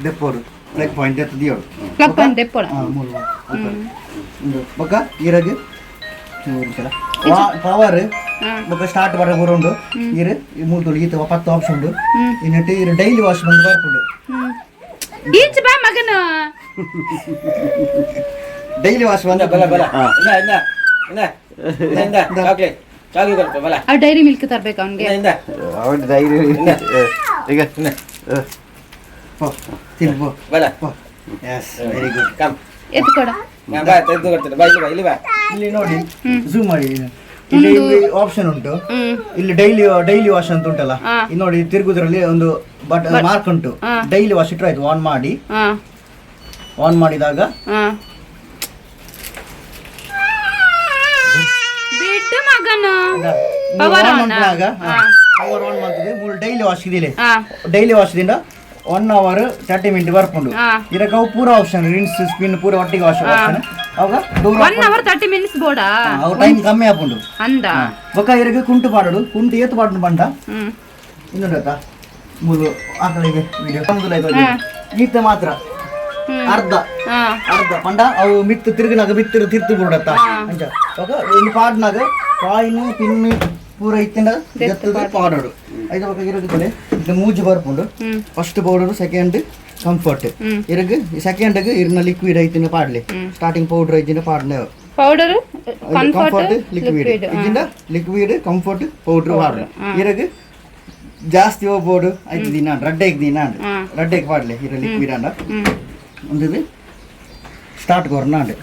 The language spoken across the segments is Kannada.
ದೆಪ್ಪೋಡು ಪ್ಲಗ್ ಪಾಯಿಂಟ್ ಎತ್ತ ದಿಯೋಡು ಪ್ಲಗ್ ಪಾಯಿಂಟ್ ದೆಪ್ಪೋಡು ಮೂಲ ಬೊಕ ಇರಗೆ ಚೂರು ಪವರ್ ಬೊಕ ಸ್ಟಾರ್ಟ್ ಬರ ಬರೋಂಡು ಇರು ಮೂಲು ಈತ 10 ಆಪ್ಷನ್ ಉಂಡು ಇನ್ನಟ್ಟು ಇರು ಡೈಲಿ ವಾಶ್ ಬಂದು ಬರ್ಪುಂಡು ಈಚ್ ಬಾ ಮಗನ ಡೈಲಿ ವಾಶ್ ಬಂದ ಬಲ ಬಲ ಚಾಕ್ಲೇಟ್ ಬಲ ಆ ಡೈರಿ ಮಿಲ್ಕ್ ತರಬೇಕು ಅವನಿಗೆ ಅವನು ಡೈರಿ ಈಗ ಪೋ ತಿನ್ನು ಪೋ ಬಲ ಪೋ ಯಸ್ ವೆರಿ ಗುಡ್ ಕಮ್ ಎತ್ತು ಕೊಡ ಬಾ ತೆಗೆದು ಕೊಡ್ತೇನೆ ಬಾ ಇಲ್ಲಿ ಬಾ ಇಲ್ಲಿ ನೋಡಿ ಝೂಮ್ ಮಾಡಿ ಇಲ್ಲಿ ಆಪ್ಷನ್ ಉಂಟು ಇಲ್ಲಿ ಡೈಲಿ ವಾಶ್ ಅಂತ ಉಂಟಲ್ಲ ಇಲ್ಲಿ ನೋಡಿ ತಿರುಗುದ್ರಲ್ಲಿ ಒಂದು ಮಾರ್ಕ್ ಉಂಟು ಡೈಲಿ ವಾಶ್ ಇಟ್ರೆ ಆಯ್ತು ಆನ್ ಮಾಡಿದಾಗ ಬಿಟ್ಟು ಮಗನ ಪವರ್ ಆನ್ ಮಾಡ್ತದೆ ಮೂರು ಡೈಲಿ ವಾಶ್ ಇದಿಲ್ಲ ಡೈಲಿ ವಾಶ್ ದಿಂದ 1 hour 30 minutes ಬರ್ಕೊಂಡು ಇದಕ್ಕೆ ಪೂರ ಆಪ್ಷನ್ ರಿನ್ಸ್ ಸ್ಪಿನ್ ಪೂರ ಒಟ್ಟಿಗೆ ವಾಶ್ ಆಪ್ಷನ್ ಅವಾಗ 1 hour 30 minutes ಬೋಡಾ ಅವ ಟೈಮ್ ಕಮ್ಮಿ ಆಪುಂಡು ಅಂದ ಬೊಕ ಇರಗೆ ಕುಂಟು ಪಾಡೋಡು ಕುಂಟು ಏತು ಪಾಡೋದು ಬಂಡ ಇನ್ನೊಂದತ್ತ ಮೂರು ಆಕಳಿಗೆ ವಿಡಿಯೋ ಕಂದುಲೈತು ಈತ ಮಾತ್ರ ಅರ್ಧ ಪಂಡ ಅವು ಮಿತ್ತು ತಿರುಗಿನಾಗ ತಿರ್ತು ಬಿಡತ್ತ ಅಂಚ ಬೊಕ ಇಲ್ಲಿ ಪಾಡ್ನಾಗ ಕಾಯಿನು ಪಿನ್ನು ಪೂರ ಇತ್ತಿಂದ ಎತ್ತದ ಪಾಡೋಡು ಐದು ಬೊಕ ಇರಗೆ ಇದು ಮೂಜಿ ಬರ್ಪುಂಡು ಫಸ್ಟ್ ಪೌಡರ್ ಸೆಕೆಂಡ್ ಕಂಫರ್ಟ್ ಇರಗೆ ಸೆಕೆಂಡ್ ಇರ್ನ ಲಿಕ್ವಿಡ್ ಐತಿನ ಪಾಡ್ಲಿ ಸ್ಟಾರ್ಟಿಂಗ್ ಪೌಡರ್ ಐತಿನ ಪಾಡ್ಲೆ ಪೌಡರ್ ಕಂಫರ್ಟ್ ಲಿಕ್ವಿಡ್ ಇದಿಂದ ಲಿಕ್ವಿಡ್ ಕಂಫರ್ಟ್ ಪೌಡರ್ ಪಾಡ್ಲಿ ಇರಗೆ ಜಾಸ್ತಿ ಹೋಗ್ಬೋದು ಐದು ದಿನ ರಡ್ಡೆಗೆ ಪಾಡ್ಲಿ ಇರ ಲಿಕ್ವಿಡ್ ಅಂಡ ಒಂದು ಸ್ಟಾರ್ಟ್ ಕೊರ್ನಾಂಡ್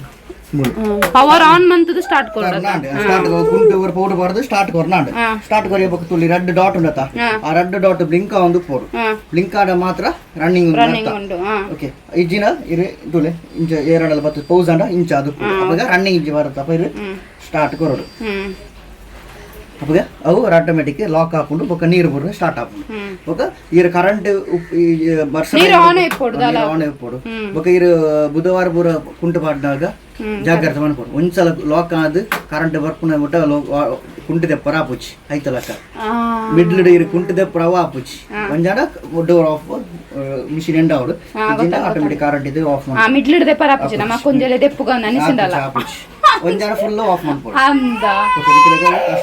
ಪವರ್ ಆನ್ ಮಂತದು ಸ್ಟಾರ್ಟ್ ಕೊರ್ನಾಂಡ್ ಸ್ಟಾರ್ಟ್ ಕುಂಟು ಓವರ್ ಪೌಡರ್ ಬಾರ್ದು ಸ್ಟಾರ್ಟ್ ಕೊರ್ನಾಂಡ್ ಸ್ಟಾರ್ಟ್ ಕೊರಿಯಬೇಕು ತುಳಿ ರೆಡ್ ಡಾಟ್ ಉಂಡತ ಆ ರೆಡ್ ಡಾಟ್ ಬ್ಲಿಂಕ್ ಒಂದು ಪೋಡು ಬ್ಲಿಂಕ್ ಆಡ ಮಾತ್ರ ರನ್ನಿಂಗ್ ಉಂಟು ಓಕೆ ಇಜ್ಜಿನ ಇರು ತುಲೆ ಇಂಚ 2 ಪೌಸ್ ಅಂಡ ಇಂಚ ಅದು ಅವಾಗ ರನ್ನಿಂಗ್ ಇಜ್ಜಿ ಬರುತ್ತೆ ಅಪ್ಪ ಇರು ಸ್ಟಾರ್ಟ್ ಕೊರೋಡು ಅವಾಗ ಅವು ಆಟೋಮೆಟಿಕ್ ಲಾಕ್ ಹಾಕೊಂಡು ಬೊಕ್ಕ ನೀರು ಬರೋದು ಸ್ಟಾರ್ಟ್ ಹಾಕೊಂಡು ಬೊಕ್ಕ ಇರ ಕರೆಂಟ್ ಆನ್ ಇಪ್ಪೋಡು ಬೊಕ್ಕ ಇರು ಬುಧವಾರ ಪೂರ ಕುಂಟು ಪಾಡ್ದಾಗ ಜಾಗ್ರತೆ ಮಾಡ್ಕೊಡು ಒಂದ್ಸಲ ಲಾಕ್ ಆದ್ ಕರೆಂಟ್ ಬರ್ಪುನ ಮುಟ್ಟ ಕುಂಟು ದೆಪ್ಪರ ಆಪುಚ್ಚಿ ಐತಲಕ್ಕ ಮಿಡ್ಲ್ ಇರು ಕುಂಟು ದೆಪ್ಪರ ಅವ ಆಪುಚ್ಚಿ ಒಂಜಾಡ ಡೋರ್ ಆಫ್ ಮಿಷಿನ್ ಎಂಡ್ ಅವಡು ಆಟೋಮೆಟಿಕ್ ಕರೆಂಟ್ ಇದು ಆಫ್ ಮಾಡಿ ಮಿಡ್ಲ್ ದೆಪ್ಪರ ಆಪುಚ್ಚಿ ನಮ್ಮ ಕೊಂಜಲೆ ದೆಪ್ಪುಗ ಅನಿಸಿಂದಲ್ಲ ಒಂಜಾಡ ಫುಲ್ ಆಫ್ ಮಾಡ್ಕೊಡು ಅಂದ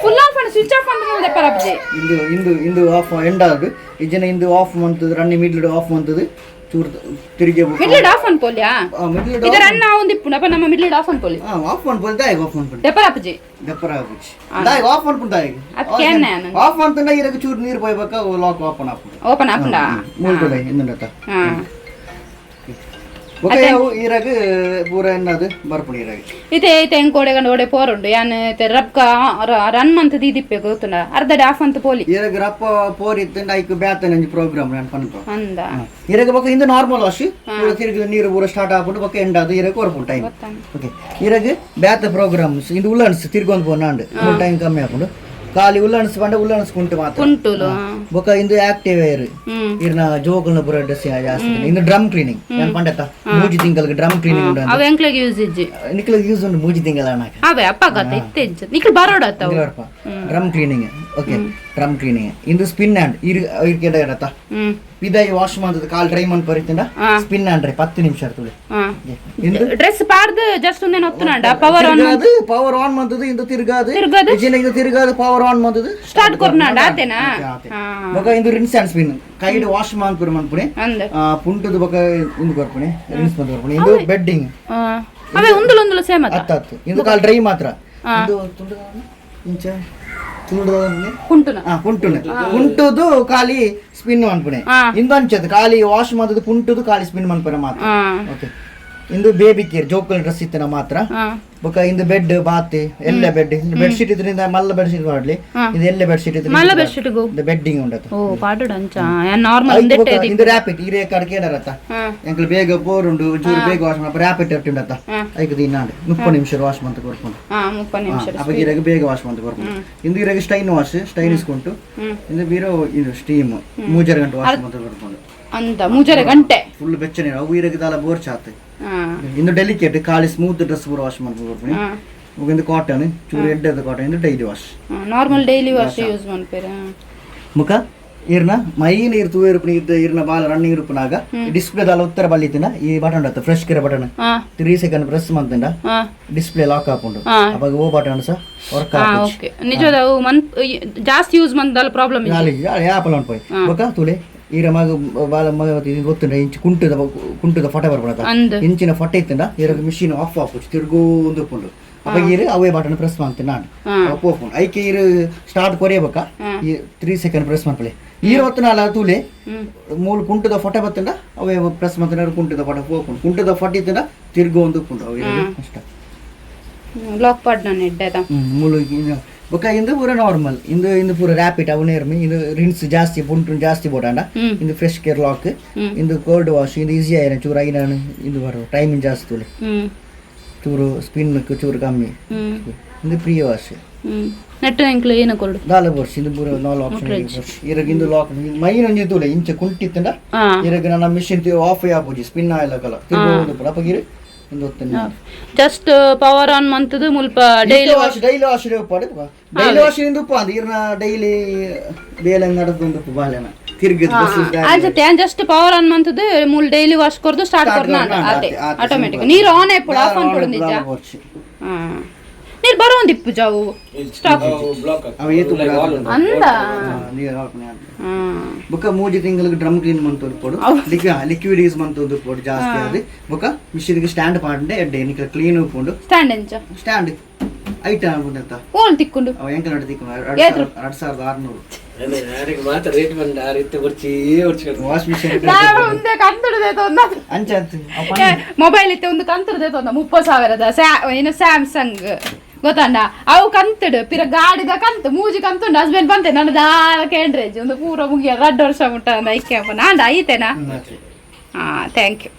ಫುಲ್ ಆಫ್ ಮಾಡಿ ಸ್ವಿಚ್ ಆಫ್ ಮಾಡ್ಕೊಂಡು ದೆಪ್ಪರ ಆಪುಚ್ಚಿ ಇಂದು ಆಫ್ ಎಂಡ್ ಆದ್ ಇಜ್ಜನ ಇಂದು ಆಫ್ ಮಂತದ ರನ್ನಿಂಗ್ ಮಿಡ್ಲ್ ಆಫ್ ಮಂತದ ಚೂರು ತಿರುಗಿ ಮಿಡ್ಲ್ ಆಫ್ ಅನ್ಪೋಲ್ಯಾ ಇದು ರನ್ ಆವೊಂದು ಇಪ್ಪುನಪ್ಪ ನಮ್ಮ ಮಿಡ್ಲ್ ಆಫ್ ಅನ್ಪೋಲಿ ಆಫ್ ಅನ್ಪೋಲಿ ದಾಯಿಗೆ ಆಫ್ ಅನ್ಪೋಲಿ ದೆಪ್ಪರ ಆಪುಚ್ಚಿ ದಾಯಿಗೆ ಆಫ್ ಅನ್ಪುಂಡು ದಾಯಿಗೆ ಆಫ್ ಅಂತಂದ ಇರಗೆ ಚೂರು ನೀರು ಪೋಯ್ಬೇಕ ಲಾಕ್ ಓಪನ್ ಆಪುಂಡ ಮೂಲ್ತದ ಇನ್ನೊಂದತ್ತ ಇರಗೆ ಪೂರ ಎನ್ನದು ಬರ್ಪುಡು ಇರಗೆ ಇತೆ ಎಂಕೋಡೆ ಗಂಡ ಓಡೆ ಪೋರುಂಡು ಯಾನ್ ರಪ್ಕ ರನ್ ಮಂತ್ ದೀದಿಪ್ಪೆ ಗೊತ್ತುಂಡ ಅರ್ಧ ಆಫ್ ಅಂತ ಪೋಲಿ ಇರಗೆ ರಪ್ಪ ಪೋರ್ ಇತ್ತಂಡ ಐಕ್ ಬ್ಯಾತ ನಂಜಿ ಪ್ರೋಗ್ರಾಮ್ ನಾನು ಪನ್ಪ ಅಂದ ಇರಗೆ ಬೊಕ ಇಂದು ನಾರ್ಮಲ್ ವಾಶ್ ತಿರುಗಿ ನೀರು ಪೂರ ಸ್ಟಾರ್ಟ್ ಆಗ್ಬಿಟ್ಟು ಬೊಕ ಎಂಡ್ ಅದು ಇರಗೆ ಕೊರ್ಪುಂಡು ಟೈಮ್ ಓಕೆ ಇರಗೆ ಬ್ಯಾತ ಪ್ರೋಗ್ರಾಮ್ಸ್ ಇಂದು ಉಲ್ಲನ್ಸ್ ತಿರ್ಗೊಂದು ಪೋನಾಂಡ್ ಟೈಮ್ ಕಮ್ಮಿ ಹಾಕೊಂಡು ಖಾಲಿ ಉಲ್ಲನ್ಸ್ ಬಂಡ ಉಲ್ಲನ್ಸ್ ಕುಂಟು ಮಾತ್ರ ಬೊಕ ಇಂದು ಆಕ್ಟಿವ್ ಏರ್ ಇರ್ನ ಜೋಕಲ್ನ ಪೂರ ಡ್ರೆಸ್ ಜಾಸ್ತಿ ಇಂದು ಡ್ರಮ್ ಕ್ಲೀನಿಂಗ್ ನಾನು ಪಂಡತ್ತ ಮೂಜಿ ತಿಂಗಳಿಗೆ ಡ್ರಮ್ ಕ್ಲೀನಿಂಗ್ ಉಂಡು ಅವ ಎಂಕ್ಲೆಗೆ ಯೂಸ್ ಇಜ್ಜಿ ನಿಕ್ಲೆಗೆ ಯೂಸ್ ಉಂಡು ಮೂಜಿ ತಿಂಗಳ ಅಣ್ಣಾಕ ಅವೇ ಅಪ್ಪ ಗತ ಇತ್ತೆಜ್ಜ ನಿಕ್ಲು ಬರೋಡತ್ತ drum cleaning okay drum cleaning ಇಂದು ಸ್ಪಿನ್ ಹ್ಯಾಂಡ್ ಇರ್ಕೆಡ ಇರತ್ತ ಇದಾಗಿ ವಾಶ್ ಮಾಡ್ತದ ಕಾಲ್ ಡ್ರೈ ಮಾಡಿ ಪರಿತಿಂದ ಸ್ಪಿನ್ ಹ್ಯಾಂಡ್ 10 ನಿಮಿಷ ಇರ್ತದೆ ಡ್ರೆಸ್ ಪಾರ್ದು ಜಸ್ಟ್ ಒಂದೇನ ಒತ್ತುನಾಂಡ ಪವರ್ ಆನ್ ಮಾಡ್ತದ ಇಂದು ತಿರುಗಾದು ಇಂದು ತಿರುಗಾದು ಪವರ್ ಆನ್ ಮಾಡ್ತದ ಸ್ಟಾರ್ಟ್ ಕೊರ್ನಾಂಡ ಆತೇನಾ ಬೊಕ ಇಂದು ರಿನ್ಸ್ ಅಂಡ್ ಸ್ಪಿನ್ ಕೈಡ್ ವಾಶ್ ಮಾಡ್ಪುರ ಮಾಡ್ಪುಣೆ ಪುಂಟದ ಬೊಕ ಇಂದು ಕೊರ್ಪುಣೆ ರಿನ್ಸ್ ಬಂದು ಕೊರ್ಪುಣೆ ಇಂದು ಬೆಡ್ಡಿಂಗ್ ಅವೇ ಒಂದುಲೊಂದುಲ ಸೇಮ್ ಅತ್ತ ಇಂದು ಕಾಲ್ ಡ್ರೈ ಮಾತ್ರ ಇಂದು ತುಂಡು ಇಂಚ ಕುಂಟುದು ಖಾಲಿ ಸ್ಪಿನ್ ಮನ್ಪುಣೆ ಇಂದೊಂಚದು ಖಾಲಿ ವಾಶ್ ಮಾಡೋದು ಕುಂಟುದು ಖಾಲಿ ಸ್ಪಿನ್ ಮನ್ಪುಣೆ ಮಾತ್ರ ಓಕೆ ಇಂದು ಬೇಬಿ ಕೇರ್ ಜೋಕಲ್ ಡ್ರೆಸ್ ಇತ್ತನ ಮಾತ್ರ ಬೊಕ ಇಂದು ಬೆಡ್ ಬಾತ್ ಎಲ್ಲ ಬೆಡ್ ಬೆಡ್ ಶೀಟ್ ಇದ್ರಿಂದ ಮಲ್ಲ ಬೆಡ್ ಶೀಟ್ ಮಾಡ್ಲಿ ಇದು ಎಲ್ಲ ಬೆಡ್ ಶೀಟ್ ಇದ್ರೆ ಮಲ್ಲ ಬೆಡ್ ಶೀಟ್ ಗೋ ಬೆಡ್ಡಿಂಗ್ ಉಂಡತ ಓ ಪಾಡುಡ ಅಂಚ ನಾರ್ಮಲ್ ಒಂದೆಟ್ಟೆ ಇಂದು ರ್ಯಾಪಿಡ್ ಇರೆ ಕಡಕೆ ಇಡರತ ಎಂಕಲ್ ಬೇಗ ಬೋರುಂಡು ಜೂರು ಬೇಗ ವಾಶ್ ಮಾಡಿ ರ್ಯಾಪಿಡ್ ಇಟ್ಟುಂಡತ ಐಕ ದಿನಾಂಡೆ 30 ನಿಮಿಷ ವಾಶ್ ಮಾಡ್ತ ಕೊರ್ಪುಂಡು 30 ನಿಮಿಷ ಅಪ ಇರೆಗೆ ಬೇಗ ವಾಶ್ ಮಾಡ್ತ ಕೊರ್ಪುಂಡು ಇಂದು ಇರೆಗೆ ಸ್ಟೈನ್ ವಾಶ್ ಸ್ಟೈನ್ ಇಸ್ಕೊಂಟು ಇಂದು ಬೀರೋ ಇದು ಸ್ಟೀಮ್ 3 ಗಂಟೆ ವಾಶ್ ಮಾಡ್ತ ಕೊರ್ಪುಂಡು ಅಂತ 3 ಗಂಟೆ ಫುಲ್ ಬೆಚ್ಚನೆ ಅವು ಇರೆಗೆ ದಾಲ ಬೋರ್ ಚಾತೆ ಇಂದು ಡೆಲಿಕೇಟ್ ಖಾಲಿ ಸ್ಮೂತ್ ಡ್ರೆಸ್ ಪೂರ ವಾಶ್ ಮಾಡ್ತ ಕೊರ್ಪುಣಿ ಮುಗಿಂದು ಕಾಟನ್ ಚೂರು ಎಡ್ಡೆದ ಕಾಟನ್ ಇಂದು daily wash normal daily wash use ಮಾಡ್ಪೇರ ಮುಖ ಇರ್ನ ಮೈನ್ ಇರ್ ತೂವೆ ಇರುಪುನ ಇರ್ನ ಬಾಲ ರನ್ನಿಂಗ್ ಇರುಪುನಾಗ ಡಿಸ್ಪ್ಲೇ ದಾಲ ಉತ್ತರ ಬಲ್ಲಿತಿನ ಈ ಬಟನ್ ಉಂಟು ಫ್ರೆಶ್ ಕೆರೆ ಬಟನ್ 3 ಸೆಕೆಂಡ್ ಪ್ರೆಸ್ ಮಾಡ್ತಿಂಡ ಡಿಸ್ಪ್ಲೇ ಲಾಕ್ ಆಪುಂಡು ಅವಾಗ ಓ ಬಟನ್ ಸಹ ವರ್ಕ್ ಓಕೆ ನಿಜದ ಜಾಸ್ತಿ ಯೂಸ್ ಮಂದಲ್ಲ ಪ್ರಾಬ್ಲಮ್ ಇಲ್ಲ ಆಪಲ್ ಉಂಟು ಪೋಯ್ ಬೊಕ ತುಲೆ ಈರ ಮಗ ಬಾಲ ಮಗ ಇದು ಗೊತ್ತುಂಡ ಇಂಚು ಕುಂಟದ ಫಟ ಬರ್ಪುನತ ಇಂಚಿನ ಫಟ ಇತ್ತಂಡ ಇರ ಮಿಷಿನ್ ಆಫ್ ತಿರ್ಗು ಉಂದುಪುಂಡು ಅವಾಗ ಇರು ಅವೇ ಬಟನ್ ಪ್ರೆಸ್ ಮಾಡ್ತೀನಿ ನಾನು ಓಪನ್ ಐಕೆ ಇರು ಸ್ಟಾರ್ಟ್ ಕೊರಿಯಬೇಕ 3 ಸೆಕೆಂಡ್ ಪ್ರೆಸ್ ಮಾಡ್ಕೊಳ್ಳಿ ಈರು ಹೊತ್ತು ನಾಲ ತೂಲೆ ಮೂಲ ಕುಂಟದ ಫೋಟೋ ಬತ್ತಂಡ ಅವೇ ಪ್ರೆಸ್ ಮಾಡ್ತಾನೆ ಕುಂಟದ ಫೋಟೋ ಓಪನ್ ಕುಂಟದ ಫೋಟೋ ಇತ್ತಂಡ ತಿರ್ಗು ಒಂದು ಕುಂಟು ಅವೇ ಅಷ್ಟ ಲಾಕ್ ಪಾಡ್ನ ನೆಡ್ಡದ ಮೂಲ ಬೊಕ ಇಂದು ಪೂರ ನಾರ್ಮಲ್ ಇಂದು ಪೂರ ರ್ಯಾಪಿಡ್ ಅವನೇ ಇರ್ಮಿ ಇಂದು ರಿನ್ಸ್ ಜಾಸ್ತಿ ಪುಂಟು ಜಾಸ್ತಿ ಬೋಡಾಂಡ ಇಂದು ಫ್ರೆಶ್ ಕೇರ್ ಲಾಕ್ ಇಂದು ಕೋಲ್ಡ್ ವಾಶ್ ಇಂದು ಈಸಿ ಆಯ್ನ ಚೂರ ಐನ ಇಂದು ಬರೋ ಟೈಮಿಂಗ್ ಜಾಸ್ತಿ ತೂಲೆ ಚೂರು ಸ್ಪಿನ್ ಚೂರು ಕಮ್ಮಿ ಇದು ಪ್ರೀ ವಾಶ್ ನೆಟ್ ಎಂಕ್ಲ ಏನು ಕೊಡು ದಾಲ ಬರ್ಸ್ ಇದು ಪೂರ ನಾಲ್ ಆಪ್ಷನ್ ಬರ್ಸ್ ಇರಗ ಇಂದು ಲಾಕ್ ಮೈನ್ ಒಂಜಿ ತೂಲೆ ಇಂಚ ಕುಂಟಿತ್ತಂಡ ಇರಗ ನನ್ನ ಮಿಷಿನ್ ಆಫ್ ಆಪುಜಿ ಸ್ಪಿನ್ ಆಯ್ಲ ಕಲ ತಿರುಗೋದು ಪುರ ಅಪಗಿರಿ ಇಂದು ಒತ್ತನೆ ಜಸ್ಟ್ ಪವರ್ ಆನ್ ಮಂತದು ಮುಲ್ಪ ಡೈಲಿ ವಾಶ್ ಪಡೆ ಡೈಲಿ ವಾಶ್ ಇಂದು ಪಾಂದಿ ಇರ್ನ ಡೈಲಿ ಬೇಲೆ ನಡಕೊಂಡು ಬಾಲೆನ ತಿರ್ಗಿದ್ ಆಜತೆ ಜಸ್ಟ್ ಪವರ್ ಆನ್ ಮಂತದು ಮುಲ್ ಡೈಲಿ ವಾಶ್ ಕೊರ್ದು ಸ್ಟಾರ್ಟ್ ಕೊರ್ನ ಅದೇ ಆಟೋಮ್ಯಾಟಿಕ್ ನೀರು ಆನ್ ಆಯ್ಪುಡು ಆಫ್ ಆನ್ ಕೊಡು ನಿಜ ನೀರು ಬರೋಂದಿಪ್ಪು ಜಾವು ಸ್ಟಾಕ್ ಅಂದ ಬೊಕ 3 ತಿಂಗಳಿಗೆ ಡ್ರಮ್ ಕ್ಲೀನ್ ಮಂತೋದು ಕೊಡು ಲಿಕ್ವಿಡ್ ಯೂಸ್ ಮಂತೋದು ಕೊಡು ಜಾಸ್ತಿ ಆದಿ ಬೊಕ ಮಿಷಿನ್ ಗೆ ಸ್ಟ್ಯಾಂಡ್ ಪಾಂಡೆ ಎಡ್ಡೆ ನಿಕ ಕ್ಲೀನ್ ಉಪ್ಪುಂಡು ಸ್ಟ್ಯಾಂಡ್ ಎಂಚ ಸ್ಟ್ಯಾಂಡ್ ಐಟ ಆಗುಂತ ಓಲ್ ತಿಕ್ಕೊಂಡು ಅವ ಎಂಕ ನಡಿ ತಿಕ್ಕೊಂಡು 2600 ಯಾರಿಗೆ ಮಾತ್ರ ರೇಟ್ ಬಂದ ಆ ರೀತಿ ಬರ್ಚಿ ವಾಶ್ ಮಿಷನ್ ಒಂದೇ ಕಂತುಡದೆ ತೊಂದ ಅಂಚ ಮೊಬೈಲ್ ಇತ್ತೆ ಒಂದು ಕಂತುಡದೆ ತೊಂದ 30,000 ಏನು ಸ್ಯಾಮ್ಸಂಗ್ ಗೊತ್ತಂಡ ಅವು ಕಂತುಡು ಪಿರ ಗಾಡಿದ ಕಂತು ಮೂಜಿ ಕಂತುಂಡು ಹಸ್ಬೆಂಡ್ ಬಂತೆ ನನ್ನ ದಾಳ ಕೇಂದ್ರೇಜ್ ಒಂದು ಪೂರ ಮುಗಿಯ 2 ವರ್ಷ ಮುಟ್ಟ ಅಂದ ಐಕ್ಯಪ್ಪ ನಾಂಡ ಐತೆನಾ ಥ್ಯಾಂಕ್ ಯು